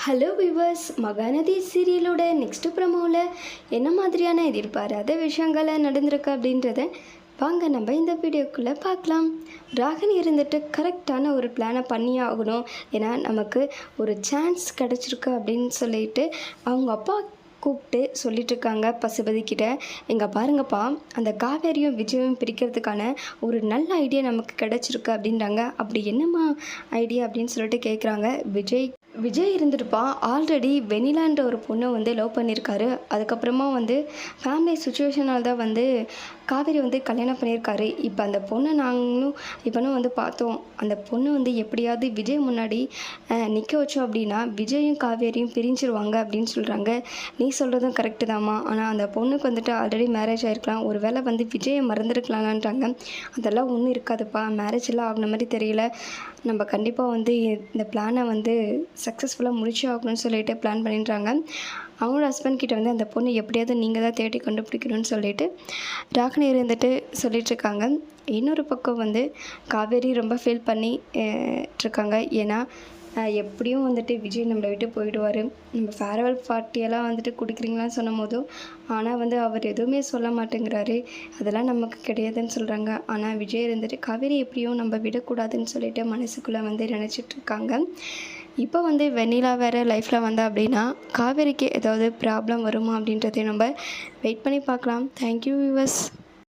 Hello viewers, Mahanadi சீரியலோட next ப்ரமோவில் என்ன மாதிரியான எதிர்பாராத விஷயங்களை நடந்திருக்கு அப்படின்றத வாங்க நம்ம இந்த வீடியோக்குள்ளே பார்க்கலாம். ராகினி இருந்துட்டு கரெக்டான ஒரு பிளானை பண்ணியே ஆகணும், ஏன்னா நமக்கு ஒரு சான்ஸ் கிடச்சிருக்கு அப்படின்னு சொல்லிட்டு அவங்க அப்பா கூப்பிட்டு சொல்லிட்டுருக்காங்க பசுபதி கிட்ட. எங்கே பாருங்கப்பா, அந்த காவேரியும் விஜயும் பிரிக்கிறதுக்கான ஒரு நல்ல ஐடியா நமக்கு கிடச்சிருக்கு அப்படின்றாங்க. அப்படி என்னம்மா ஐடியா அப்படின்னு சொல்லிட்டு கேட்குறாங்க. விஜய் இருந்துட்டுப்பான் ஆல்ரெடி வெனிலான்ற ஒரு பொண்ணை வந்து லவ் பண்ணியிருக்காரு. அதுக்கப்புறமா வந்து ஃபேமிலி சுச்சுவேஷனால் தான் வந்து காவேரி வந்து கல்யாணம் பண்ணியிருக்காரு. இப்போ அந்த பொண்ணை நாங்களும் இப்போனும் வந்து பார்த்தோம். அந்த பொண்ணு வந்து எப்படியாவது விஜய் முன்னாடி நிற்க வச்சோம் அப்படின்னா விஜயும் காவேரியும் பிரிஞ்சிருவாங்க அப்படின்னு சொல்கிறாங்க. நீ சொல்கிறதும் கரெக்டு தாம்மா, ஆனால் அந்த பொண்ணுக்கு வந்துட்டு ஆல்ரெடி மேரேஜ் ஆகிருக்கலாம், ஒரு வேளை வந்து விஜயை மறந்துருக்கலான்றாங்க. அதெல்லாம் ஒன்றும் இருக்காதுப்பா, மேரேஜ் எல்லாம் ஆகின மாதிரி தெரியல. நம்ம கண்டிப்பாக வந்து இந்த பிளானை வந்து சக்ஸஸ்ஃபுல்லாக முடிச்சு ஆகணும்னு சொல்லிட்டு பிளான் பண்ணிடுறாங்க. அவங்களோட ஹஸ்பண்ட் கிட்ட வந்து அந்த பொண்ணு எப்படியாவது நீங்கள் தான் தேடி கண்டுபிடிக்கணும்னு சொல்லிட்டு ராகினி இருந்துட்டு சொல்லிகிட்ருக்காங்க. இன்னொரு பக்கம் வந்து காவேரி ரொம்ப ஃபீல் பண்ணி இருக்காங்க. ஏன்னா எப்படியும் வந்துட்டு விஜய் நம்மளை விட்டு போயிடுவார், நம்ம ஃபேர்வெல் பார்ட்டியெல்லாம் வந்துட்டு குடிக்கிறீங்களான்னு சொன்னும் போதும், ஆனால் வந்து அவர் எதுவுமே சொல்ல மாட்டேங்கிறாரு, அதெல்லாம் நமக்கு கிடையாதுன்னு சொல்கிறாங்க. ஆனால் விஜய் இருந்துட்டு காவேரி எப்படியும் நம்ம விடக்கூடாதுன்னு சொல்லிட்டு மனசுக்குள்ளே வந்து நினச்சிட்ருக்காங்க. இப்போ வந்து வெண்ணிலா வேறு லைஃப்பில் வந்தா அப்படின்னா காவேரிக்கு ஏதாவது ப்ராப்ளம் வருமா அப்படின்றதையும் நம்ம வெயிட் பண்ணி பார்க்கலாம். Thank you viewers.